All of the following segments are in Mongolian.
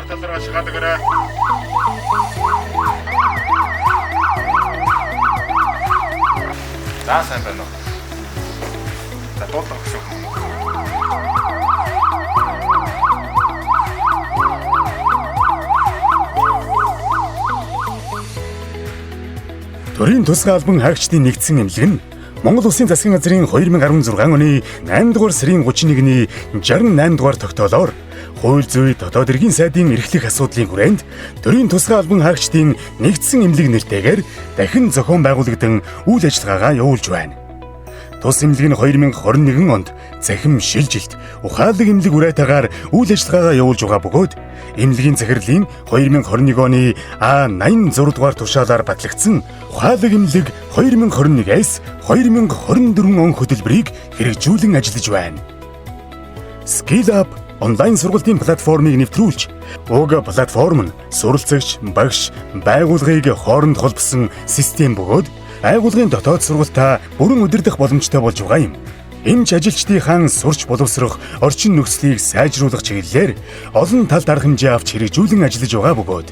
талраа шахалгаарай. За сайн байна уу? За дуулах шүү. Төрийн тусгай албан хаагчдын нэгдсэн эмнэлэг нь Монгол Улсын засгийн газрын 2016 оны 8 дугаар сарын 31-ний 68 дугаар тогтоолоор хууль зүйн дотоод эрхийн сайдын эрхлэх асуудлын хүрээнд төрийн тусгай албан хаагчдын нэгдсэн эмнэлэг нэртэйгээр дахин зохион байгуулагдсан үйл ажиллагаагаа явуулж байна. Тус эмнэлэг нь 2021 онд цахим шилжилт, ухаалаг эмнэлэг үрээтаагаар үйл ажиллагаагаа явуулж байгаа бөгөөд эмнэлгийн захирлын 2021 оны А86 дугаар тушаалаар батлагдсан ухаалаг эмнэлэг 2021-ээс 2024 он хөтөлбөрийг хэрэгжүүлэн ажиллаж байна. Skill Up онлайн сургалтын платформыг нэвтрүүлж, уг платформ нь суралцагч, багш, байгууллагыг хооронд холбосон систем бөгөөд байгууллагын дотоод сургалтаа бүрэн удирдах боломжтой болж байгаа юм. Эмч ажилчдынхаа сурч боловсрох орчин нөхцөлийг сайжруулах чиглэлээр олон талд арга хэмжээ авч хэрэгжүүлэн ажиллаж байгаа бөгөөд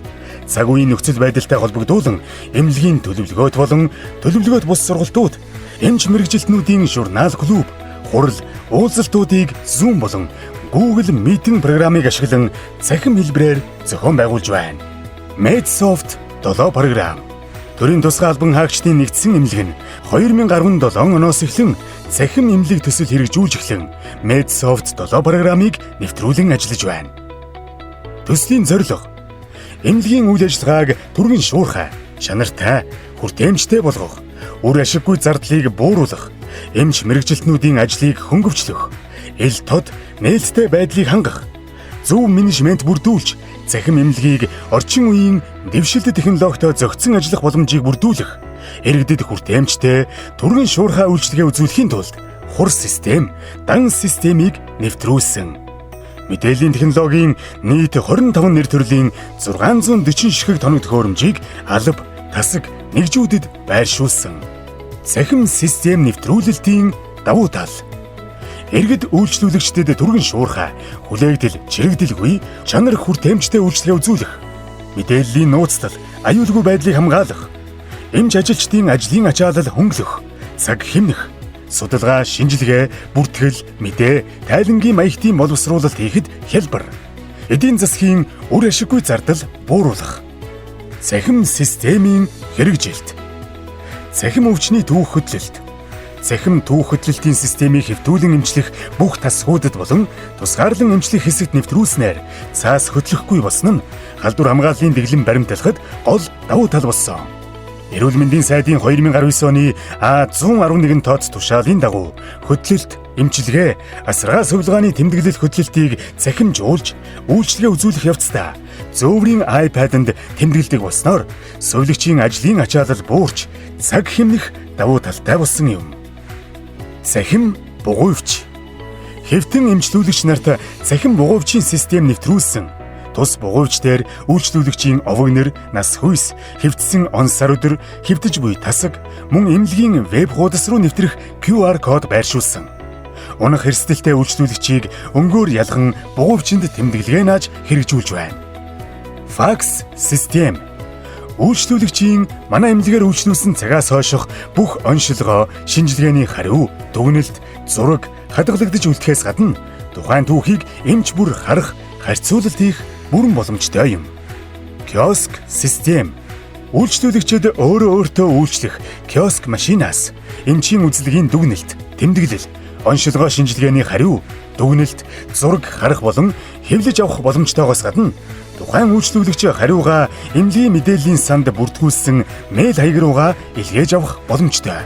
цаг үеийн нөхцөл байдалтай холбогдуулан эмнэлгийн төлөвлөгөөт болон төлөвлөгөөт бус сургалтууд, эмч мэргэжилтнүүдийн журнал клуб, хурал, уулзалтуудыг Zoom болон Google Meeting програмыг ашиглан цахим хэлбэрээр зохион байгуулж байна. Medsoft 7 програм. Төрийн тусгай албан хаагчдын нэгдсэн эмнэлэг нь 2017 оноос эхлэн цахим эмнэлэг төсөл хэрэгжүүлж эхлэн Medsoft 7 програмыг нэвтрүүлэн ажиллаж байна. Төслийн зорилго: эмнэлгийн үйл ажиллагааг түргэн шуурхай, чанартай, хүртээмжтэй болгох, үр ашиггүй зардлыг бууруулах, эмч мэргэжилтнүүдийн ажлыг хөнгөвчлөх, ил тод нээлттэй байдлыг хангах, зөв менежмент бүрдүүлж, цахим эмнэлгийг орчин үеийн дэвшилт технологитой зохицон ажиллах боломжийг бүрдүүлэх, иргэдэд хүртээмжтэй, түргэн шуурхай үйлчилгээ үзүүлэхийн тулд хур систем, дан системийг нэвтрүүлсэн. Мэдээллийн технологийн нийт 25 нэр төрлийн 640 ширхэг тоног төхөөрөмжийг алба, тасаг, нэгжүүдэд байршуулсан. Цахим систем нэвтрүүлэлтийн давуу тал: иргэд үйлчлүүлэгчдэд түргэн шуурхай, хүлээгдэл, чирэгдэлгүй, чанар хүртээмжтэй үйлчлэгээ үзүүлэх, мэдээллийн нууцлал, аюулгүй байдлыг хамгаалах, эмч ажилчдын ажлын ачаалал хөнгөлөх, цаг хэмнэх, судалгаа, шинжилгээ, бүртгэл, мэдээ, тайлангийн маягтын боловсруулалт хийхэд хялбар, эдийн засгийн үр ашиггүй зардал бууруулах, цахим системийн хэрэгжилт, цахим өвчний түүх хөдлөлт, цахим түүх хөдлөлтийн системийг хэвтүүлэн эмчлэх бүх тасгуудад болон тусгаарлан эмчлэх хэсэгт нэвтрүүлснээр цаас хөдлөхгүй болсон нь халдвар хамгааллын дэглэм баримтлахад гол давуу тал болсон. Эрүүл мэндийн сайдын 2019 оны А111 тооц тушаалын дагуу хөдлөлт, эмчилгээ, асаргаа сувилгааны тэмдэглэл хөдлөлтийг цахимжуулж, үйлчлэгээ үзүүлэх явцдаа зөөврийн iPad-д тэмдэглэдэг болсноор сувилагчийн ажлын ачаалал буурч, цаг хэмнэх давуу талтай болсон юм. Цахим бугуйвч. Хэвтэн эмчлүүлэгч нарт цахим бугуйвчийн систем нэвтрүүлсэн. Тус бугуйвч дээр үйлчлүүлэгчийн овог нэр, нас хүйс, хэвтсэн он сар өдөр, хэвтэж буй тасаг, мөн эмнэлгийн веб хуудас руу нэвтрэх QR код байршуулсан. Унах эрсдэлтэй үйлчлүүлэгчийг өнгөөр ялган бугуйвчинд тэмдэглэгээ нааж хэрэгжүүлж байна. Факс систем. Үйлчлүүлэгчийн манай эмнэлгээр үйлчлүүлсэн цагаас хойших бүх оншилгоо, шинжилгээний хариу, дүгнэлт, зураг хадгалагдаж үлдэхээс гадна тухайн түүхийг эмч бүр харах, харьцуулалт хийх бүрэн боломжтой юм. Киоск систем. Үйлчлүүлэгчид өөртөө үйлчлэх киоск машинаас эмчийн үзлэгийн дүгнэлт, тэмдэглэл, оншилгоо шинжилгээний хариу, дүгнэлт, зураг харах болон хэвлэж авах боломжтойгоос гадна тухайн үйлчлүүлэгч хариугаа эмнэлгийн мэдээллийн санд бүртгүүлсэн мэйл хаяг руугаа илгээж авах боломжтой.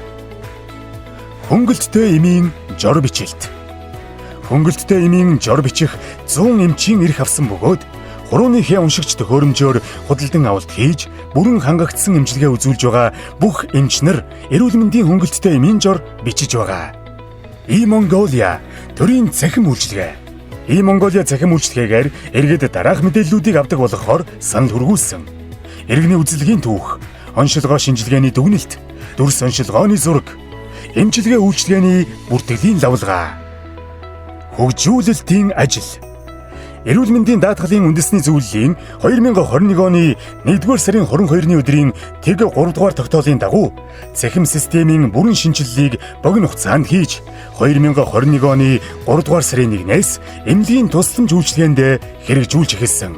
Хөнгөлттэй эмийн жор бичлэлт. Хөнгөлттэй эмийн жор бичих 100 эмчийн эрх авсан бөгөөд хурууныхээ уншигч төхөөрөмжөөр худалдан авалт хийж бүрэн хангагдсан эмчилгээ үзүүлж байгаа бүх эмч нар эрүүл мэндийн хөнгөлттэй эмийн жор бичиж байгаа. E-Mongolia төрийн цахим үйлчилгээ. E-Mongolia цахим үйлчилгээгээр иргэд дараах мэдээллүүдийг авдаг болгохоор санал хүргүүлсэн. Иргэний үзлэгийн түүх, оншилгоо шинжилгээний дүгнэлт, дүрс оншилгооны зураг, эмчилгээ үйлчилгээний бүртгэлийн лавлгаа. Хөгжүүлэлтийн ажил. эрүүл мэндийн даатгалын үндэсний зөвлөлийн 2021 оны 1-р сарын 22-ны өдрийн тэг 3-р тогтоолын дагуу цахим системийн бүрэн шинжилгээг богино хугацаанд хийж 2021 оны 3-р сарын 1-ээс эмнэлгийн тусламж үйлчилгээнд хэрэгжүүлж эхэлсэн.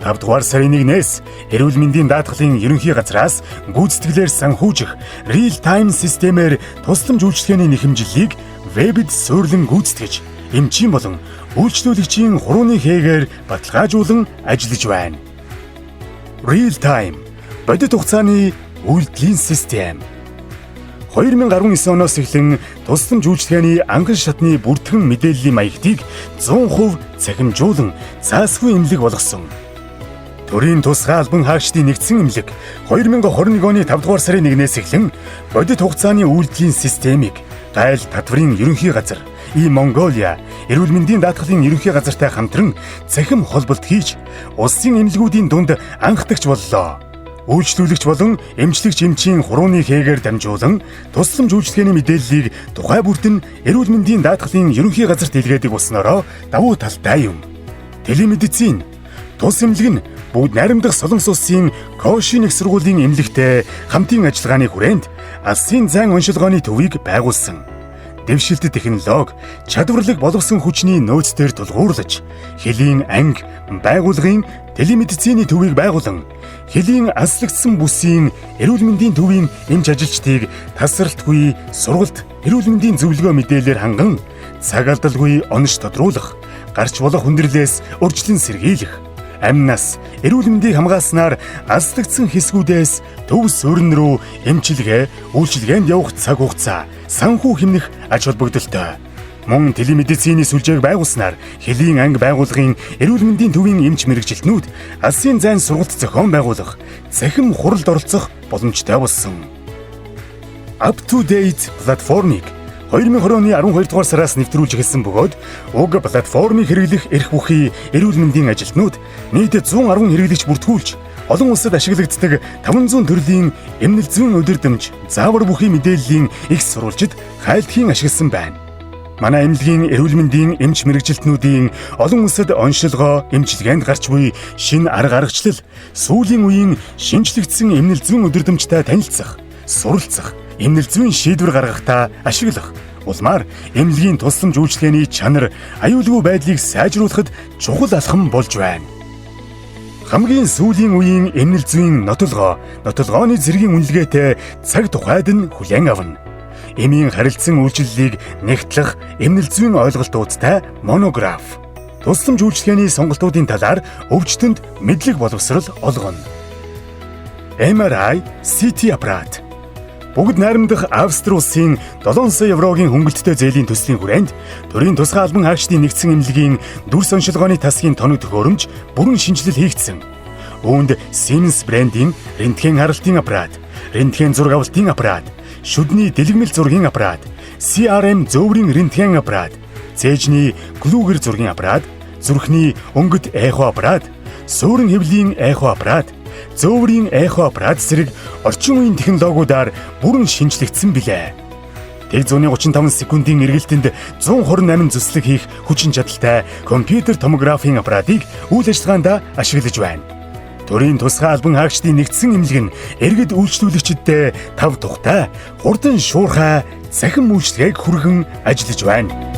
5-р сарын 1-ээс эрүүл мэндийн даатгалын ерөнхий газраас гүйцэтгэлээр санхүүжих real time системээр тусламж үйлчилгээний нэхэмжлэлийг вебэд суурилан гүйцэтгэж эмчийн болон үйлчлүүлэгчийн хурууны хээгээр баталгаажуулан ажиллаж байна. Real time бодит хугацааны үйлдэлийн систем. 2019 оноос эхлэн тусламж үйлчилгээний анган шатны бүртгэн мэдээллийн маягтыг 100% цахимжуулан заасгүй эмнэлэг болгосон. Төрийн тусгай албан хаагчдын нэгдсэн эмнэлэг 2021 оны 5-р сарын 1-ээс эхлэн бодит хугацааны үйлдэлийн системийг гайл татврын ерөнхий газар Монголиа эрүүл мэндийн даатгалын ерөнхий газартай хамтран цахим холболт хийж улсын эмнэлгүүдийн дунд анхдагч боллоо. Үйлчлүүлэгч болон эмчлэгч эмчийн хурууны хээгээр дамжуулан тусламж үйлчилгээний мэдээллийг тухай бүрт нь эрүүл мэндийн даатгалын ерөнхий газарт илгээдэг болсноороо давуу талтай юм. Телемедицин тус эмнэлэг нь бүгд найрамдах Солонгос улсын Кошин их сургуулийн эмнэлэгтэй хамтын ажиллагааны хүрээнд алсын зайн оншилгооны төвийг байгуулсан. Дэвшилт технологи чадварлаг болгосон хүчний нөөцдөр тулгуурлаж хэлийн анги байгууллагын телемедицины төвийг байгуулан хэлийн аслагдсан бүсийн эрүүл мэндийн төвийн эмч ажилчдыг тасралтгүй сургалт эрүүл мэндийн зөвлөгөө мэдээлэлээр ханган цаг алдалгүй онош тодруулах, гарч болох хүндрэлээс урьдчилан сэргийлэх, амнаас эрүүл мэндийг хамгааснаар аслагдсан хэсгүүдээс төв суурин руу эмчилгээ, үйлчилгээнд явах цаг хугацаа санхүү хэмнэх ач холбогдолтой. Мөн телемедицины сүлжээг байгуулснаар хэлийн анги байгууллагын эрүүл мэндийн төвийн эмч мэрэгжилтнүүд алсын зайн сургалт зохион байгуулах, цахим хуралд оролцох боломжтой болсон. Up to date платформыг 2020 оны 12-р сараас нэвтрүүлж эхэлсэн бөгөөд уг платформыг хэрэглэх эрх бүхий эрүүл мэндийн ажилтнууд нийт 110 хэрэглэгч бүртгүүлж олон улсад ашиглагддаг 500 төрлийн эмнэлэг зүйн удирдамж, заавар бүхий мэдээллийн их сурвалжид хайлтхийн ашигласан байна. Манай эмнэлгийн эрүүл мэндийн эмч мэрэгжилтнүүдийн олон улсад оншилгоо, эмчилгээнд гарч буй шинэ арга аргачлал, сүүлийн үеийн шинжлэгдсэн эмнэлэг зүйн удирдамжтай танилцах, суралцах, эмнэлэг зүйн шийдвэр гаргахдаа ашиглах улмаар эмнэлгийн тусламж үйлчилгээний чанар, аюулгүй байдлыг сайжруулахад чухал алхам болж байна. Хамгийн сүүлийн үеийн эмнэлэг зүйн нотолгооны зэргийн үнэлгээтэй цаг тухайд нь хүлээн авна. Эмийн харилцан үйлчлэлийг нэгтлэх эмнэлэг зүйн ойлголтуудтай монограф. Тусламж үйлчилгээний сонголтуудын талаар өвчтөнд мэдлэг боловсрал олгоно. MRI, CT аппарат. Бүгд найрамдах Австри улсын 7 сая еврогийн хөнгөлөлттэй зээлийн төслийн хүрээнд төрийн тусгай албан хаагчдын нэгдсэн эмнэлгийн дүрс оншилгооны тасгийн тоног төхөөрөмж бүрэн шинжилэл хийгдсэн. Үүнд Siemens брендийн рентген харалтын аппарат, рентген зураг авалтын аппарат, шүдний дэлгэмэл зургийн аппарат, CRM зөөврийн рентген аппарат, цээжний глюгер зургийн аппарат, зүрхний өнгөт эхо аппарат, суурин хэвлийн эхо аппарат, зөөврийн эхо аппарат зэрэг орчин үеийн технологиудаар бүрэн шинжлэгдсэн билээ. Тэг 135 секундын эргэлтэнд 128 зүслэг хийх хүчин чадалтай компьютер томографийн аппаратыг үйл ажиллагаанд ашиглаж байна. Төрийн тусгай албан хаагчдын нэгдсэн эмнэлэг нь иргэд үйлчлүүлэгчдэд тав тухтай, хурдан шуурхай, цахим үйлчилгээг хүргэн ажиллаж байна.